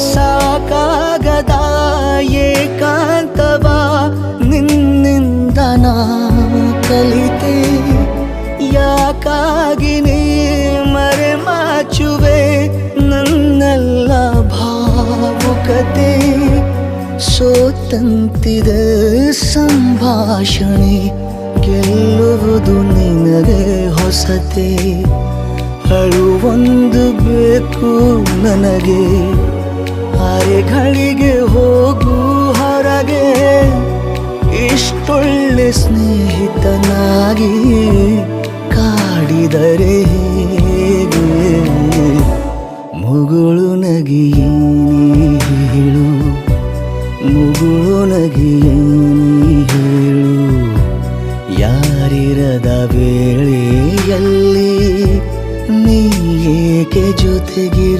ಸಾಕಾಗದ ಏಕಾಂತವ ನಿನ್ನಿಂದ ನಾ ಕಲಿತೆ. ಯಾಕಾಗಿ ನೀ ಮರೆಮಾಚುವೆ ನನ್ನೆಲ್ಲ ಭಾವುಕತೆ. ಸೋತಂತಿದೆ ಸಂಭಾಷಣೆ, ಗೆಲ್ಲುವುದು ನಿನಗೆ ಹೊಸತೆ. ಅಳುವೊಂದು ಬೇಕು ನನಗೆ, ಅರೆಗಳಿಗೆ ಹೋಗು ಹೊರಗೆ. ಇಷ್ಟೊಳ್ಳೆ ಸ್ನೇಹಿತನಾಗಿ ಕಾಡಿದರೆ ಹೇಗೆ? ಮುಗುಳು ನಗಿಯೇ ನೀ ಹೇಳು, ಮುಗುಳು ನಗಿಯೇ ನೀ ಹೇಳು. ಯಾರಿರದ ವೇಳೆಯಲ್ಲಿ ನೀ ಏಕೆ ಜೊತೆಗೆ